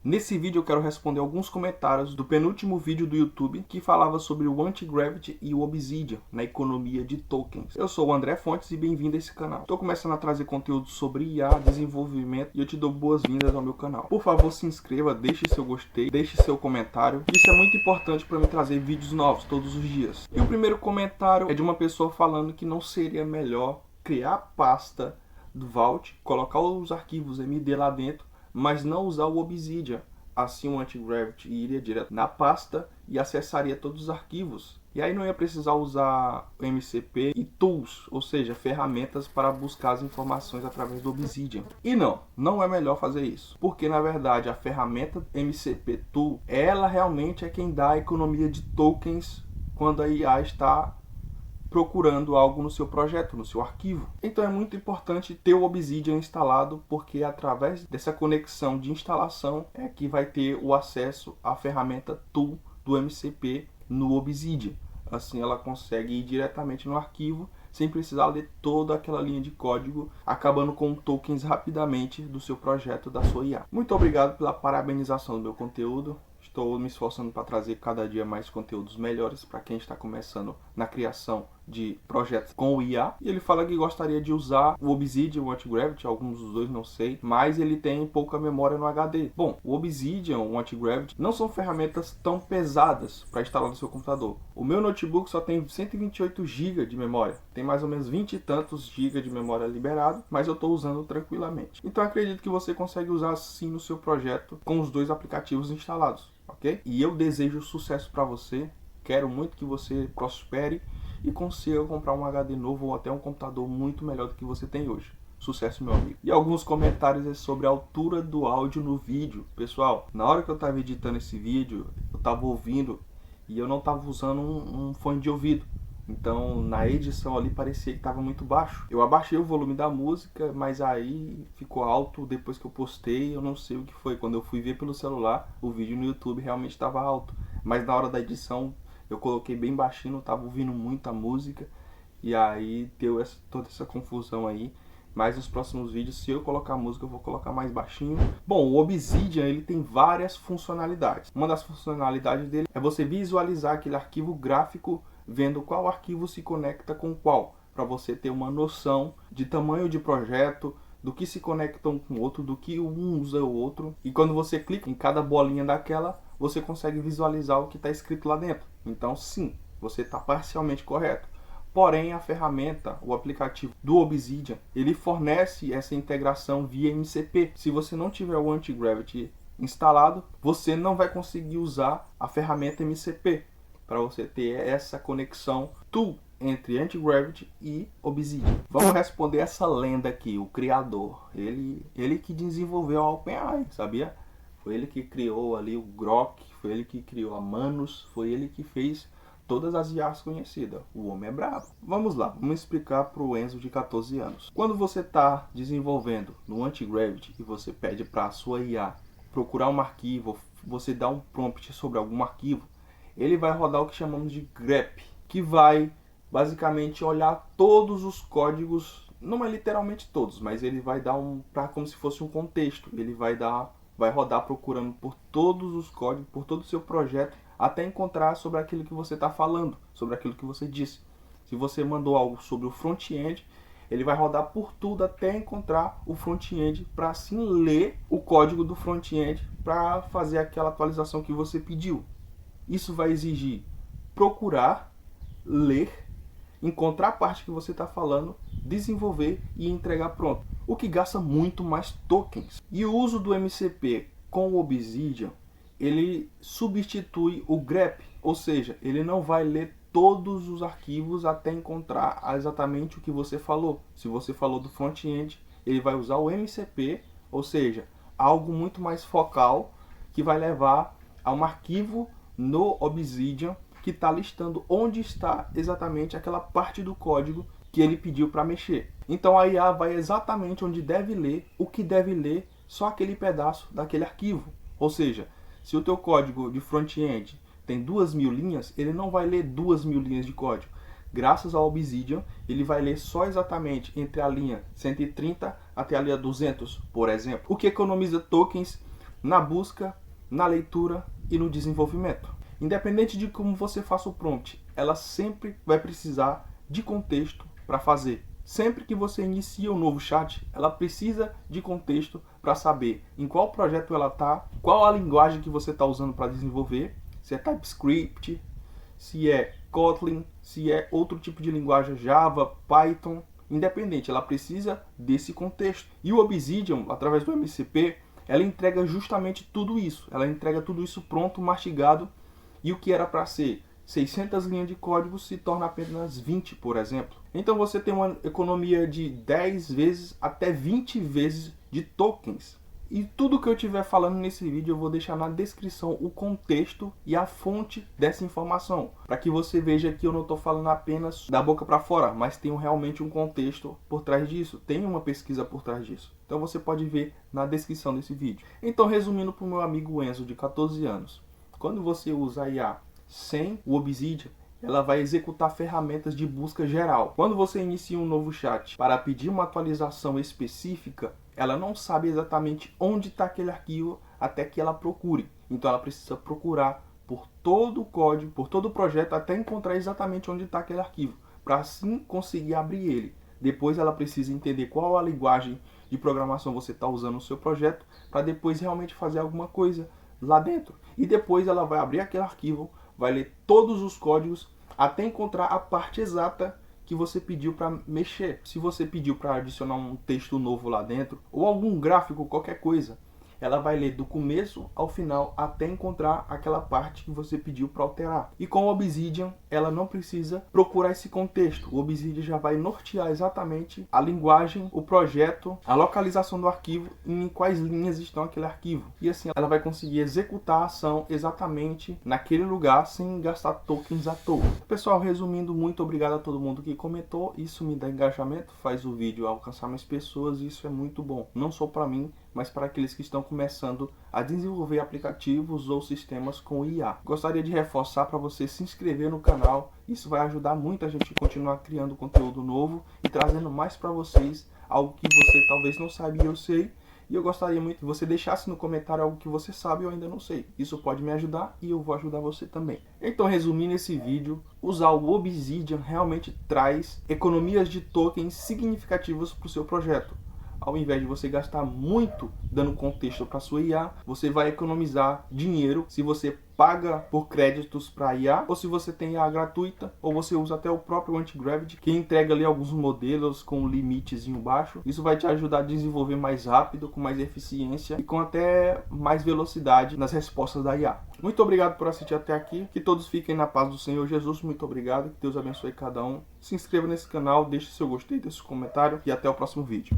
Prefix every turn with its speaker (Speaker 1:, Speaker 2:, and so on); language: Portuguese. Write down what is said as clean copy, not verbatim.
Speaker 1: Nesse vídeo eu quero responder alguns comentários do penúltimo vídeo do YouTube que falava sobre o Antigravity e o Obsidian na economia de tokens. Eu sou o André Fontes e bem-vindo a esse canal. Estou começando a trazer conteúdo sobre IA, desenvolvimento e eu te dou boas-vindas ao meu canal. Por favor, se inscreva, deixe seu gostei, deixe seu comentário. Isso é muito importante para me trazer vídeos novos todos os dias. E o primeiro comentário é de uma pessoa falando que não seria melhor criar a pasta do Vault, colocar os arquivos MD lá dentro, mas não usar o Obsidian. Assim o Antigravity iria direto na pasta e acessaria todos os arquivos. E aí não ia precisar usar o MCP e tools, ou seja, ferramentas para buscar as informações através do Obsidian. E não é melhor fazer isso. Porque na verdade a ferramenta MCP Tool, ela realmente é quem dá a economia de tokens quando a IA está procurando algo no seu projeto, no seu arquivo. Então é muito importante ter o Obsidian instalado, porque através dessa conexão de instalação é que vai ter o acesso à ferramenta Tool do MCP no Obsidian. Assim ela consegue ir diretamente no arquivo sem precisar ler toda aquela linha de código, acabando com tokens rapidamente do seu projeto, da sua IA. Muito obrigado pela parabenização do meu conteúdo. Estou me esforçando para trazer cada dia mais conteúdos melhores para quem está começando na criação de projetos com o IA. E ele fala que gostaria de usar o Obsidian, o Antigravity, alguns dos dois não sei, mas ele tem pouca memória no HD. Bom, o Obsidian, o Antigravity, não são ferramentas tão pesadas para instalar no seu computador. O meu notebook só tem 128 GB de memória, tem mais ou menos 20 e tantos GB de memória liberado, mas eu estou usando tranquilamente. Então acredito que você consegue usar sim no seu projeto com os dois aplicativos instalados. Ok? E eu desejo sucesso para você, quero muito que você prospere e consiga comprar um HD novo ou até um computador muito melhor do que você tem hoje. Sucesso, meu amigo. E alguns comentários é sobre a altura do áudio no vídeo. Pessoal, na hora que eu estava editando esse vídeo, eu estava ouvindo e eu não estava usando um fone de ouvido. Então, na edição ali parecia que estava muito baixo. Eu abaixei o volume da música, mas aí ficou alto depois que eu postei. Eu não sei o que foi. Quando eu fui ver pelo celular, o vídeo no YouTube realmente estava alto. Mas na hora da edição, eu coloquei bem baixinho, não estava ouvindo muita música. E aí deu toda essa confusão aí. Mas nos próximos vídeos, se eu colocar música, eu vou colocar mais baixinho. Bom, o Obsidian ele tem várias funcionalidades. Uma das funcionalidades dele é você visualizar aquele arquivo gráfico vendo qual arquivo se conecta com qual, para você ter uma noção de tamanho de projeto, do que se conectam com o outro, do que um usa o outro. E quando você clica em cada bolinha daquela, você consegue visualizar o que está escrito lá dentro. Então sim, você está parcialmente correto. Porém, a ferramenta, o aplicativo do Obsidian, ele fornece essa integração via MCP. Se você não tiver o Antigravity instalado, você não vai conseguir usar a ferramenta MCP, para você ter essa conexão tool entre Antigravity e Obsidian. Vamos responder essa lenda aqui, o criador. Ele que desenvolveu a OpenAI, sabia? Foi ele que criou ali o Grok, foi ele que criou a Manus, foi ele que fez todas as IAs conhecidas. O homem é brabo. Vamos lá, vamos explicar para o Enzo de 14 anos. Quando você está desenvolvendo no Antigravity e você pede para a sua IA procurar um arquivo, você dá um prompt sobre algum arquivo, ele vai rodar o que chamamos de grep, que vai basicamente olhar todos os códigos, não é literalmente todos, mas ele vai dar como se fosse um contexto. Ele vai rodar procurando por todos os códigos, por todo o seu projeto, até encontrar sobre aquilo que você está falando, sobre aquilo que você disse. Se você mandou algo sobre o front-end, ele vai rodar por tudo até encontrar o front-end, para assim ler o código do front-end para fazer aquela atualização que você pediu. Isso vai exigir procurar, ler, encontrar a parte que você está falando, desenvolver e entregar pronto. O que gasta muito mais tokens. E o uso do MCP com o Obsidian, ele substitui o grep, ou seja, ele não vai ler todos os arquivos até encontrar exatamente o que você falou. Se você falou do front-end, ele vai usar o MCP, ou seja, algo muito mais focal, que vai levar a um arquivo no Obsidian que está listando onde está exatamente aquela parte do código que ele pediu para mexer. Então a IA vai exatamente onde deve ler, o que deve ler, só aquele pedaço daquele arquivo. Ou seja, se o teu código de front-end tem 2.000 linhas, ele não vai ler 2.000 linhas de código. Graças ao Obsidian, ele vai ler só exatamente entre a linha 130 até a linha 200, por exemplo. O que economiza tokens na busca, na leitura e no desenvolvimento. Independente de como você faça o prompt, ela sempre vai precisar de contexto para fazer. Sempre que você inicia um novo chat, ela precisa de contexto para saber em qual projeto ela está, qual a linguagem que você está usando para desenvolver, se é TypeScript, se é Kotlin, se é outro tipo de linguagem, Java, Python, independente, ela precisa desse contexto. E o Obsidian, através do MCP, ela entrega justamente tudo isso. Ela entrega tudo isso pronto, mastigado, e o que era para ser 600 linhas de código se torna apenas 20, por exemplo. Então você tem uma economia de 10 vezes até 20 vezes de tokens. E tudo que eu estiver falando nesse vídeo eu vou deixar na descrição o contexto e a fonte dessa informação, para que você veja que eu não estou falando apenas da boca para fora, mas tem realmente um contexto por trás disso, tem uma pesquisa por trás disso. Então você pode ver na descrição desse vídeo. Então, resumindo para o meu amigo Enzo, de 14 anos, quando você usa a IA sem o Obsidian, ela vai executar ferramentas de busca geral. Quando você inicia um novo chat para pedir uma atualização específica, ela não sabe exatamente onde está aquele arquivo até que ela procure. Então ela precisa procurar por todo o código, por todo o projeto, até encontrar exatamente onde está aquele arquivo, para assim conseguir abrir ele. Depois ela precisa entender qual a linguagem de programação você está usando no seu projeto, para depois realmente fazer alguma coisa lá dentro. E depois ela vai abrir aquele arquivo, vai ler todos os códigos até encontrar a parte exata que você pediu para mexer. Se você pediu para adicionar um texto novo lá dentro, ou algum gráfico, qualquer coisa, ela vai ler do começo ao final até encontrar aquela parte que você pediu para alterar. E com o Obsidian, ela não precisa procurar esse contexto. O Obsidian já vai nortear exatamente a linguagem, o projeto, a localização do arquivo e em quais linhas estão aquele arquivo. E assim ela vai conseguir executar a ação exatamente naquele lugar sem gastar tokens à toa. Pessoal, resumindo, muito obrigado a todo mundo que comentou. Isso me dá engajamento, faz o vídeo alcançar mais pessoas e isso é muito bom. Não só para mim, mas para aqueles que estão começando a desenvolver aplicativos ou sistemas com IA. Gostaria de reforçar para você se inscrever no canal, isso vai ajudar muito a gente a continuar criando conteúdo novo e trazendo mais para vocês algo que você talvez não saiba e eu sei. E eu gostaria muito que você deixasse no comentário algo que você sabe e eu ainda não sei. Isso pode me ajudar e eu vou ajudar você também. Então, resumindo esse vídeo, usar o Obsidian realmente traz economias de tokens significativas para o seu projeto. Ao invés de você gastar muito dando contexto para sua IA, você vai economizar dinheiro se você paga por créditos para IA, ou se você tem IA gratuita, ou você usa até o próprio Antigravity, que entrega ali alguns modelos com um limitezinho baixo. Isso vai te ajudar a desenvolver mais rápido, com mais eficiência e com até mais velocidade nas respostas da IA. Muito obrigado por assistir até aqui, que todos fiquem na paz do Senhor Jesus, muito obrigado, que Deus abençoe cada um. Se inscreva nesse canal, deixe seu gostei, deixe seu comentário e até o próximo vídeo.